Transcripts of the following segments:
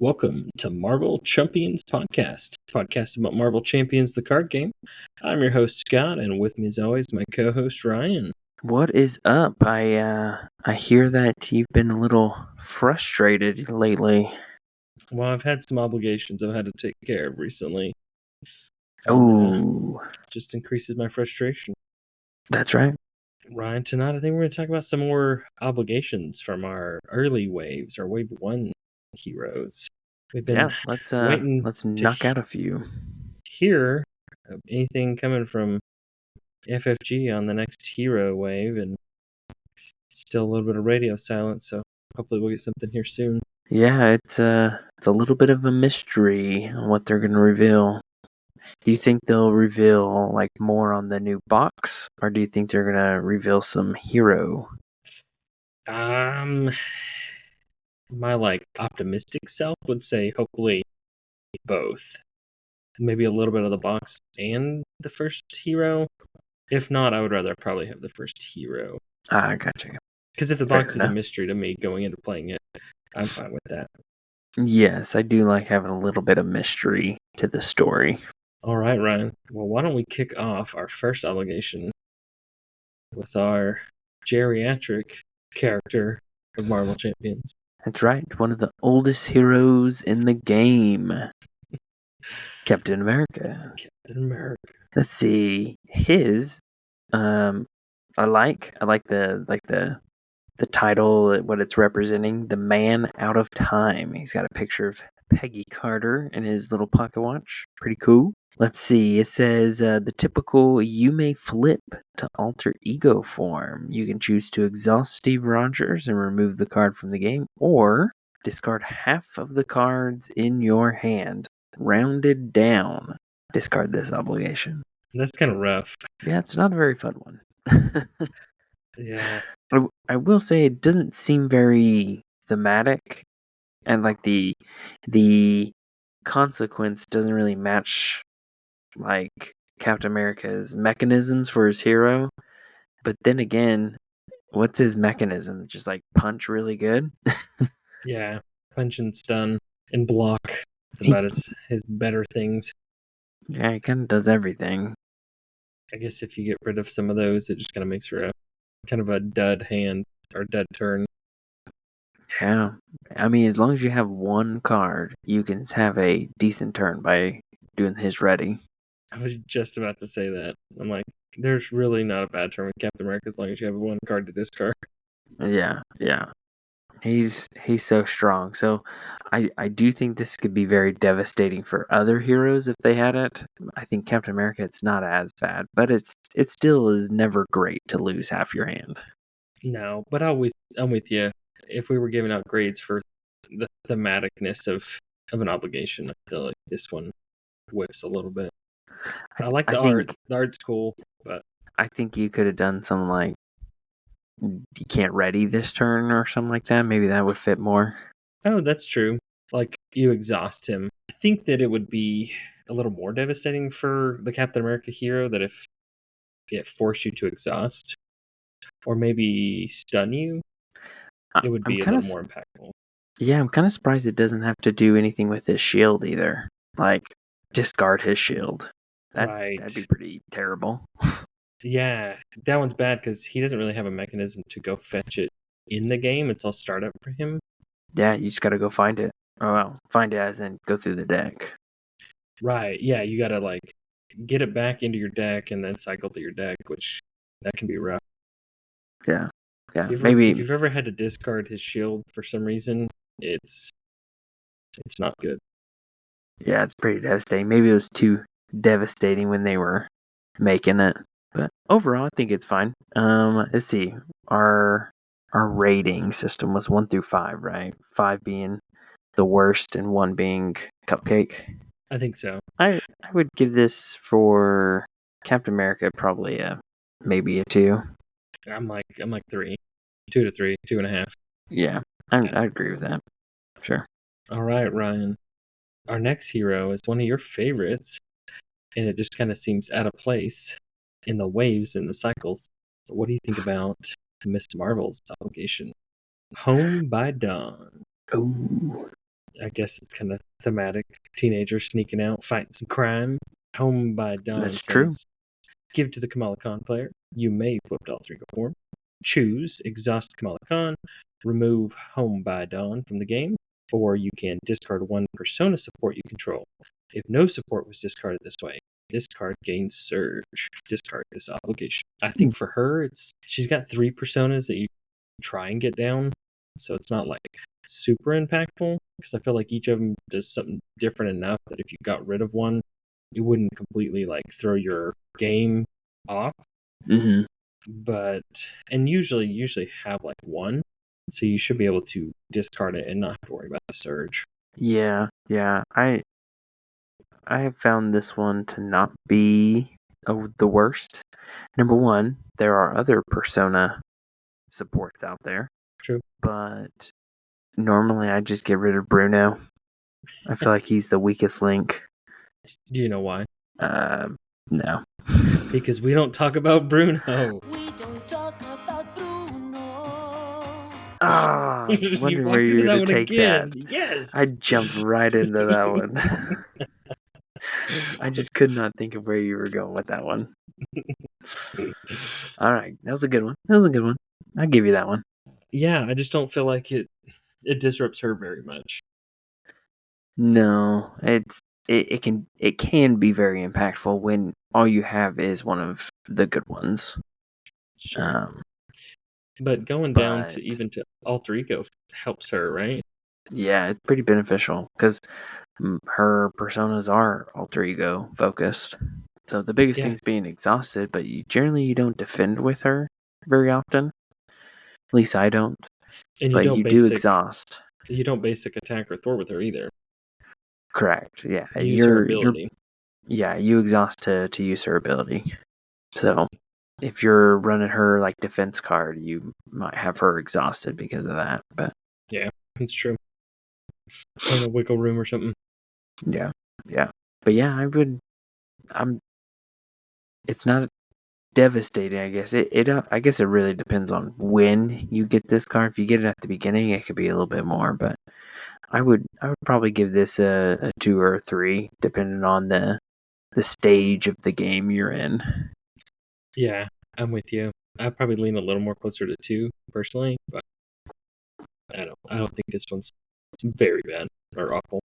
Welcome to Marvel Champions podcast about Marvel Champions, the card game. I'm your host Scott, and with me as always, my co-host Ryan. What is up? I hear that you've been a little frustrated lately. Well, I've had some obligations I've had to take care of recently. Oh, just increases my frustration. That's right. Ryan, tonight I think we're going to talk about some more obligations from our early waves, our wave 1 heroes. We've been let's waiting knock out a few. Hear anything coming from FFG on the next hero wave, and still a little bit of radio silence, so hopefully we'll get something here soon. Yeah, it's a little bit of a mystery on what they're going to reveal. Do you think they'll reveal like more on the new box, or do you think they're going to reveal some hero? My optimistic self would say hopefully both. Maybe a little bit of the box and the first hero. If not, I would rather probably have the first hero. I gotcha. Because if the box is a mystery to me going into playing it, I'm fine with that. Yes, I do like having a little bit of mystery to the story. All right, Ryan. Well, why don't we kick off our first obligation with our geriatric character of Marvel Champions. That's right. One of the oldest heroes in the game. Captain America. Captain America. Let's see. His I like the title, what it's representing, the man out of time. He's got a picture of Peggy Carter in his little pocket watch. Pretty cool. Let's see. It says the typical you may flip to alter ego form. You can choose to exhaust Steve Rogers and remove the card from the game, or discard half of the cards in your hand, rounded down. Discard this obligation. That's kind of rough. Yeah, it's not a very fun one. Yeah. I will say it doesn't seem very thematic, and like the consequence doesn't really match like Captain America's mechanisms for his hero. But then again, what's his mechanism? Just like punch really good? Yeah, punch and stun and block. It's about his better things. Yeah, he kind of does everything. I guess if you get rid of some of those, it just kind of makes for a kind of a dud hand or dud turn. Yeah, I mean, as long as you have one card, you can have a decent turn by doing his ready. I was just about to say that. I'm like, there's really not a bad turn with Captain America as long as you have one card to discard. Yeah. He's so strong. So I do think this could be very devastating for other heroes if they had it. I think Captain America, it's not as bad, but it still is never great to lose half your hand. No, but I'm with you. If we were giving out grades for the thematicness of an obligation, I feel like this one whiffs a little bit. I like the art. The art's cool, but I think you could have done something like you can't ready this turn or something like that. Maybe that would fit more. Oh, that's true. Like you exhaust him. I think that it would be a little more devastating for the Captain America hero that if it forced you to exhaust or maybe stun you, it would be a little more impactful. Yeah, I'm kind of surprised it doesn't have to do anything with his shield either. Like discard his shield. That'd be pretty terrible. Yeah, that one's bad because he doesn't really have a mechanism to go fetch it in the game. It's all startup for him. Yeah, you just got to go find it. Oh, well, find it as in go through the deck. Right, yeah, you got to like get it back into your deck and then cycle through your deck, which that can be rough. Yeah. If you've ever had to discard his shield for some reason, it's not good. Yeah, it's pretty devastating. Maybe it was too devastating when they were making it. But overall, I think it's fine. Let's see. Our rating system was 1 through 5, right? 5 being the worst and 1 being cupcake. I think so. I would give this for Captain America probably maybe a 2. I'm like 3, 2 to 3, 2.5. Yeah, I agree with that. Sure. All right, Ryan. Our next hero is one of your favorites, and it just kind of seems out of place in the waves and the cycles. So what do you think about Miss Marvel's obligation? Home by Dawn. Oh. I guess it's kind of thematic. Teenagers sneaking out, fighting some crime. Home by Dawn That's true. says, give to the Kamala Khan player. You may flip Daltrigo form. Choose exhaust Kamala Khan, remove Home by Dawn from the game, or you can discard one persona support you control. If no support was discarded this way, this card gains Surge. Discard this obligation. I think for her, she's got 3 personas that you try and get down, so it's not like super impactful, because I feel like each of them does something different enough that if you got rid of one, it wouldn't completely like throw your game off. Mm-hmm. But and usually have like one, so you should be able to discard it and not have to worry about the Surge. Yeah. I have found this one to not be the worst. Number one, there are other Persona supports out there. True. But normally I just get rid of Bruno. I feel like he's the weakest link. Do you know why? No. Because we don't talk about Bruno. We don't talk about Bruno. Ah, I was You wondering walked where you into were that going one to take again. that. Yes. I jumped right into that one. I just could not think of where you were going with that one. All right, that was a good one. I'll give you that one. Yeah, I just don't feel like it disrupts her very much. No, it can be very impactful when all you have is one of the good ones. Sure. But going down to even to alter ego helps her, right? Yeah, it's pretty beneficial because her personas are alter ego focused. So the biggest thing is being exhausted, but you don't defend with her very often. At least I don't. And but you do exhaust. You don't basic attack or Thor with her either. Correct. Yeah. You use her ability. You exhaust to use her ability. So if you're running her like defense card, you might have her exhausted because of that. But yeah, it's true. Kind of wiggle room or something. Yeah. But yeah, it's not devastating, I guess. I guess it really depends on when you get this card. If you get it at the beginning, it could be a little bit more, but I would probably give this a 2 or a 3, depending on the stage of the game you're in. Yeah, I'm with you. I'd probably lean a little more closer to 2 personally, but I don't think this one's very bad or awful.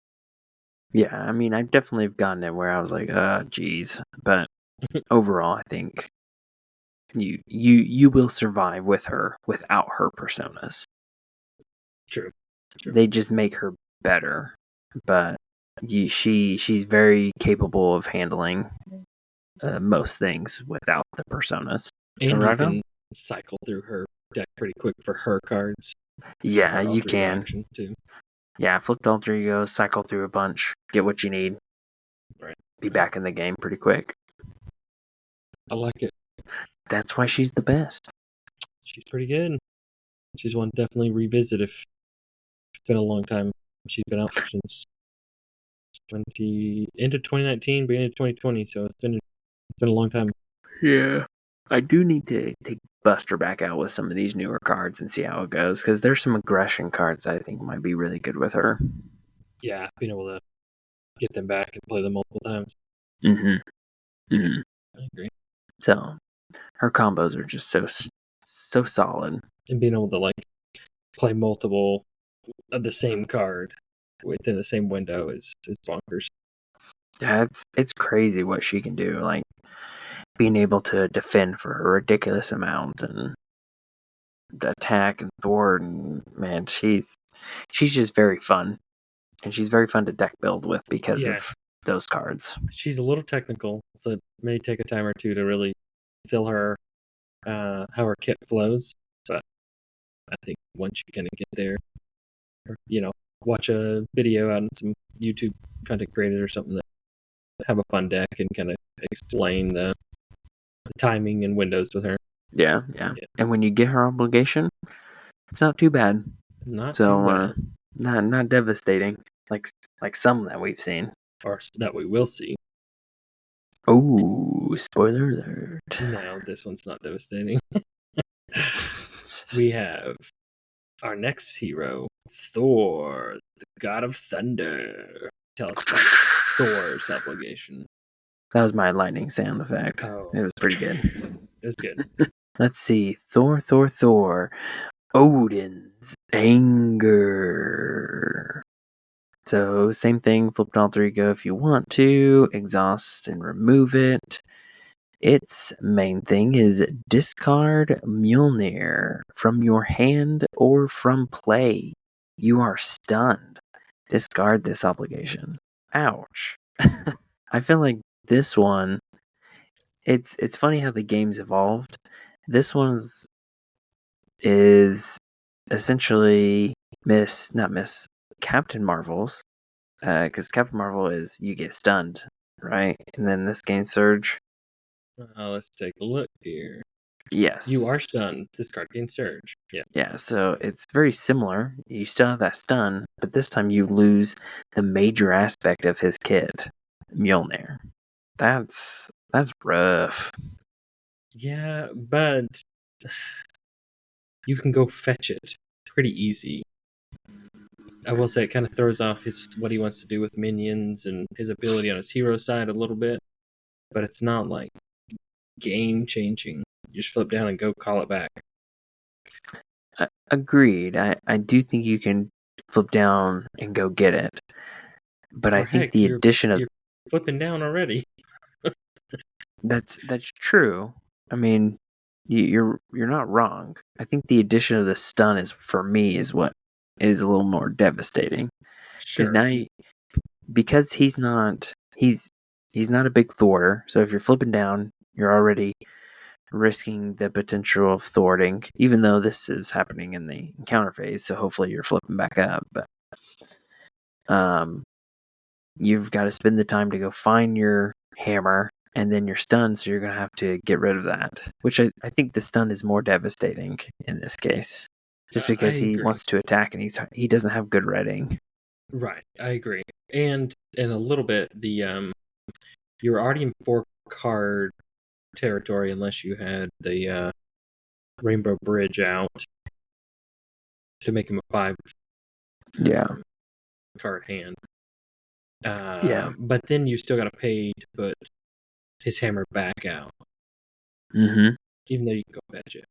Yeah, I mean, I definitely have gotten it where I was like, geez. But overall, I think you will survive with her without her personas. True. They just make her better, but she's very capable of handling most things without the personas. And you can cycle through her deck pretty quick for her cards. Yeah, you can. Too. Yeah, flip alter ego, cycle through a bunch, get what you need. Right. Be back in the game pretty quick. I like it. That's why she's the best. She's pretty good. She's one to definitely revisit if it's been a long time. She's been out since end of 2019, beginning of 2020, so it's been a long time. Yeah. I do need to bust her back out with some of these newer cards and see how it goes, because there's some aggression cards that I think might be really good with her. Yeah, being able to get them back and play them multiple times. Mm-hmm. I agree. So her combos are just so solid. And being able to like play multiple of the same card within the same window is bonkers. Yeah, it's crazy what she can do. Like being able to defend for a ridiculous amount and attack and thwart, and man, she's just very fun, and she's very fun to deck build with because of those cards. She's a little technical, so it may take a time or two to really feel her how her kit flows. But I think once you kind of get there, or, watch a video on some YouTube content creators or something that have a fun deck and kind of explain the timing and windows with her. Yeah. And when you get her obligation, it's not too bad. Not too bad. Not devastating like some that we've seen or that we will see. Oh, spoiler alert! No, this one's not devastating. We have our next hero, Thor, the god of thunder. Tell us about Thor's obligation. That was my lightning sound effect. Oh. It was pretty good. It was good. Let's see. Thor. Odin's anger. So, same thing. Flip alter ego if you want to. Exhaust and remove it. Its main thing is discard Mjolnir from your hand or from play. You are stunned. Discard this obligation. Ouch. I feel like this one, it's funny how the game's evolved. This one's is essentially Captain Marvel's, because Captain Marvel is you get stunned, right? And then this game Surge. Let's take a look here. Yes. You are stunned. Discard gain surge. Yeah. Yeah, so it's very similar. You still have that stun, but this time you lose the major aspect of his kit, Mjolnir. That's rough. Yeah, but you can go fetch it pretty easy. I will say it kind of throws off what he wants to do with minions and his ability on his hero side a little bit, but it's not like game changing. You just flip down and go call it back. Agreed. I do think you can flip down and go get it, but I think the addition of you're flipping down already. that's true. I mean, you're not wrong. I think the addition of the stun is for me is what is a little more devastating. Sure. Because he's not a big thwarter. So if you're flipping down, you're already risking the potential of thwarting, even though this is happening in the encounter phase. So hopefully you're flipping back up. But you've got to spend the time to go find your hammer, and then you're stunned, so you're going to have to get rid of that. Which I think the stun is more devastating in this case, just because he wants to attack and he doesn't have good reading. Right, I agree. And a little bit, you're already in 4-card territory unless you had the Rainbow Bridge out to make him a 5-card hand. But then you still got to pay to put his hammer back out. Mm-hmm. Even though you can go fetch it.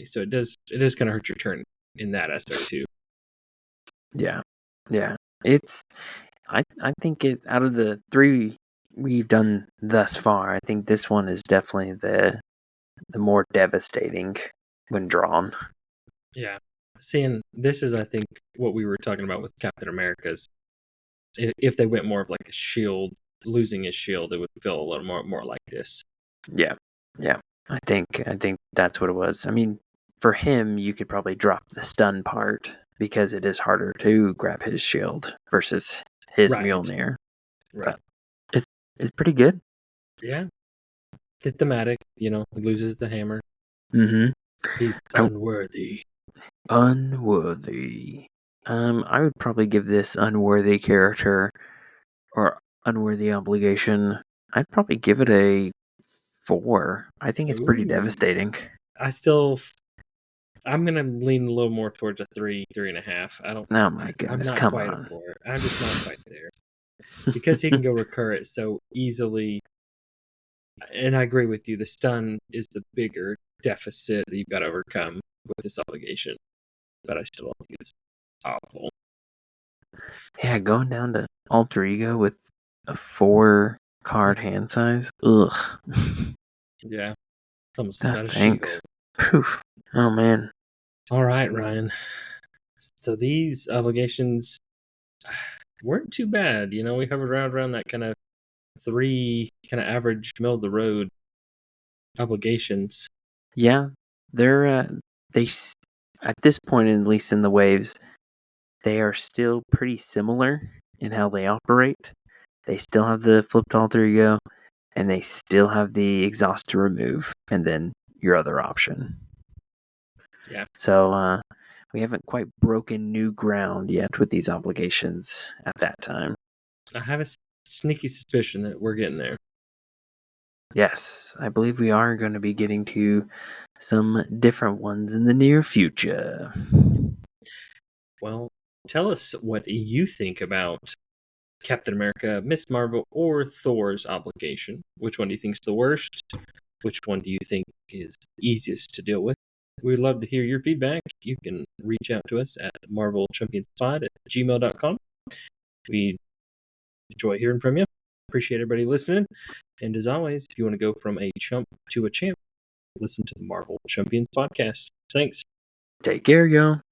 So it is kind of hurt your turn in that aspect too. Yeah. I think it out of the 3 we've done thus far, I think this one is definitely the more devastating when drawn. Yeah. Seeing this is, I think, what we were talking about with Captain America's. If they went more of like a shield, losing his shield, it would feel a little more like this. Yeah. I think that's what it was. I mean, for him, you could probably drop the stun part because it is harder to grab his shield versus his Mjolnir. Right. But it's pretty good. Yeah. The thematic, he loses the hammer. Mm-hmm. He's unworthy. Unworthy. I would probably give this unworthy character or unworthy obligation. I'd probably give it a 4. I think it's pretty devastating. I'm gonna lean a little more towards a 3.5. I don't. Oh my goodness! Come on. I'm just not quite there because he can go recur it so easily. And I agree with you. The stun is the bigger deficit that you've got to overcome with this obligation. But I still don't think it's awful. Yeah, going down to alter ego with a 4-card hand size. Ugh. Yeah. Almost that stinks. Poof. Oh man. All right, Ryan. So these obligations weren't too bad. We hovered around that kind of 3 kind of average middle of the road obligations. Yeah, they're they at this point, at least in the waves, they are still pretty similar in how they operate. They still have the flipped alter ego, and they still have the exhaust to remove, and then your other option. Yeah. So we haven't quite broken new ground yet with these obligations at that time. I have a sneaky suspicion that we're getting there. Yes, I believe we are going to be getting to some different ones in the near future. Well, tell us what you think about Captain America, Miss Marvel, or Thor's obligation. Which one do you think is the worst? Which one do you think is the easiest to deal with? We'd love to hear your feedback. You can reach out to us at marvelchampionspod@gmail.com. We enjoy hearing from you. Appreciate everybody listening. And as always, if you want to go from a chump to a champ, listen to the Marvel Champions podcast. Thanks. Take care, y'all.